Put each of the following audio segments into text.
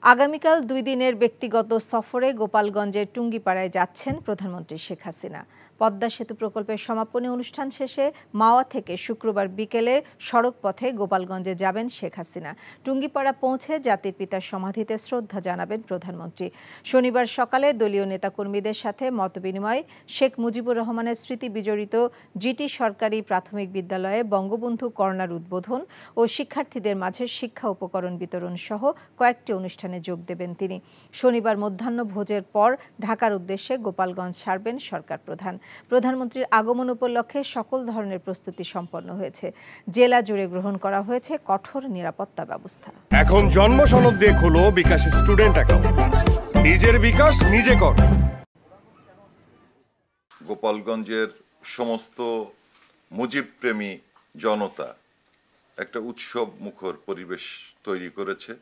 আগামীকাল 2 দিনের ব্যক্তিগত সফরে গোপালগঞ্জের টুঙ্গিপাড়ায় যাচ্ছেন প্রধানমন্ত্রী শেখ হাসিনা। পদ্মা সেতু প্রকল্পের সমাপনী অনুষ্ঠান শেষে মাওয়া থেকে শুক্রবার বিকেলে সড়ক পথে গোপালগঞ্জে যাবেন শেখ হাসিনা। টুঙ্গিপাড়া পৌঁছে জাতির পিতার সমাধিতে শ্রদ্ধা জানাবেন প্রধানমন্ত্রী। শনিবার সকালে দলীয় নেতাকর্মীদের সাথে মতবিনিময় শেখ মুজিবুর রহমানের স্মৃতি বিজড়িত জিটি সরকারি প্রাথমিক বিদ্যালয়ে বঙ্গবন্ধু কর্নার উদ্বোধন ও শিক্ষার্থীদের মাঝে শিক্ষা উপকরণ বিতরণ সহ কয়েকটি অনুষ্ঠানে যোগ দেবেন তিনি। শনিবার মধ্যাহ্ন ভোজের পর ঢাকার উদ্দেশ্যে গোপালগঞ্জ ছাড়বেন সরকার প্রধান। প্রধানমন্ত্রীর আগমন উপলক্ষে সকল ধরনের প্রস্তুতি সম্পন্ন হয়েছে। জেলা জুড়ে গ্রহণ করা হয়েছে কঠোর নিরাপত্তা ব্যবস্থা। এখন জন্ম সনদ দিয়ে খোলো বিকাশ স্টুডেন্ট অ্যাকাউন্ট। নিজের বিকাশ নিজে কর। গোপালগঞ্জের সমস্ত মুজিব প্রেমী জনতা একটা উৎসব মুখর পরিবেশ তৈরি করেছে।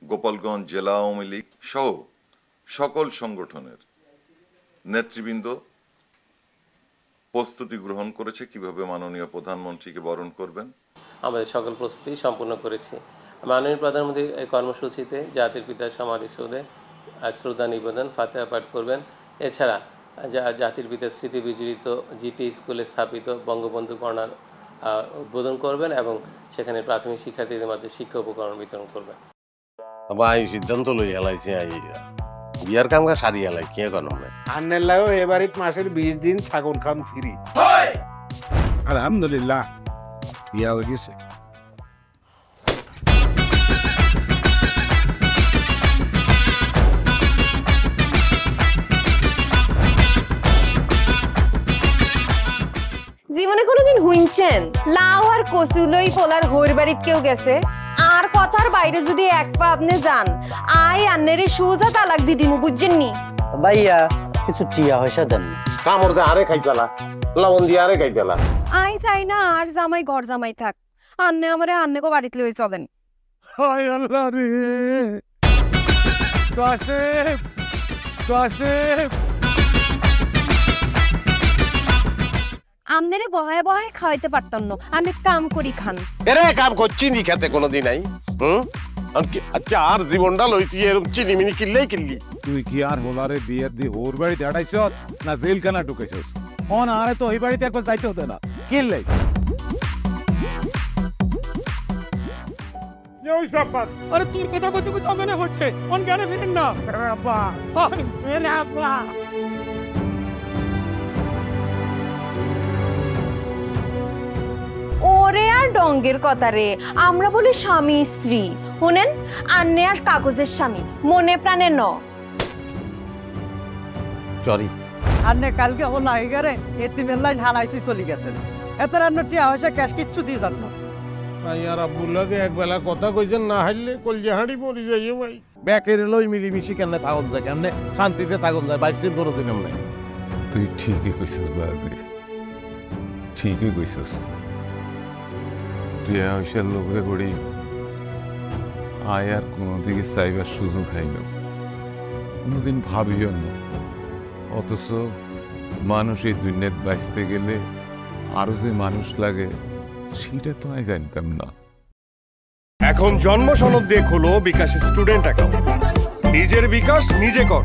গোপালগঞ্জ জেলা আওয়ামী লীগ সহ সকল সংগঠনের নেতৃবৃন্দ প্রস্তুতি গ্রহণ করেছে কিভাবে মাননীয় প্রধানমন্ত্রীকে বরণ করবেন। আমাদের সকল প্রস্তুতি সম্পূর্ণ করেছি। মাননীয় প্রধানমন্ত্রীর এই কর্মসূচিতে জাতির পিতার সমাধিস্থলে শ্রদ্ধা নিবেদন, ফাতিহা পাঠ করবেন। এছাড়া জাতির পিতার স্মৃতি বিজড়িত জিটি স্কুলে স্থাপিত বঙ্গবন্ধু কর্নার উদ্বোধন করবেন এবং সেখানে প্রাথমিক শিক্ষার্থীদের মাঝে শিক্ষা উপকরণ বিতরণ করবেন। ভাই সিদ্ধান্ত লই হেলাইছে বিয়ার কাম সারি হেলাই কি এখন আন্নের লাগো এবারে মাসের 20 দিন ছাগল খাম ফ্রি। আলহামদুলিল্লাহ বিয়া হয়ে গেছে। জীবনে কোনোদিন হুইনছেন লাউ আর কচু লই পোলার হইর বাড়িত কেউ গেছে আর কথার বাইরে যদি এক পা আপনি যান আই আন্নেরে সুজা তালাক দি দিমু বুঝছেন নি ভাইয়া কিছু টিয়া পয়সা দেন কামড় দে আরে খাই পেলা লবণ দিয়ে আরে খাই পেলা আই চাই না আর জামাই ঘর জামাই থাক আন্নে আমারে আন্নে কো বাড়িতে লই চলেন। হায় আল্লাহ রে কাসেম কাসেম আমনেরে বহায় বহায় খাওয়াইতে পারতাম না আন্নে কাম করি খান। এরে কাম করছি নি খেতে কোনোদিন নাই আচ্ছা আর জীবনটা লই তুই এরকম চিনিমিনি কিল্লেই কিল্লি। তুই কি আর হোলারে বিয়ের দি ওর বাড়িতে আড়াইছ না জেল কানা ঢুকেছিস? অন আরে তো ওই বাড়িতে একবার যাইতে হতো না কিল্লে ওই সাপাত। আরে তোর কথা কইতে কইতে মনে হচ্ছে অন জ্ঞানে ফিরেন না। আব্বা আরে আব্বা ওরে আর ডঙ্গের কথা রে, আমরা বলি স্বামী স্ত্রী, শুনেন আন্নে আর কাগজের স্বামী মনে প্রাণে ন। সরি আন্নে কালকে ও নাইগারে এতিমের লাইন হারাইতে চলে গেছেন। এত রান্না টিয়া হইছে ক্যাশ কিচ্ছু দিয়ে যান না। ভাই আর আব্বুল্লাহকে এক বেলা কথা কইছেন না হাইলে কলজে হাঁড়ি মরি যাইও ভাই। ব্যাকের লই মিলিমিশি কেমনে থাকুন যায় কেমনে শান্তিতে থাকুন যায় বাইসির কোনোদিন এমনি। তুই ঠিকই কইছিস বাজে, ঠিকই কইছিস। টিয়া পয়সার লোভে করি আয় আর কোনোদিকে চাইবার সুযোগ হয় না, কোনোদিন ভাবিও না। অথচ মানুষ এই দুনিয়ায় বাঁচতে গেলে আরো যে মানুষ লাগে সেটা তো আমি জানতাম না। এখন জন্ম সনদ দিয়ে খোলো বিকাশ স্টুডেন্ট অ্যাকাউন্ট। নিজের বিকাশ নিজে কর।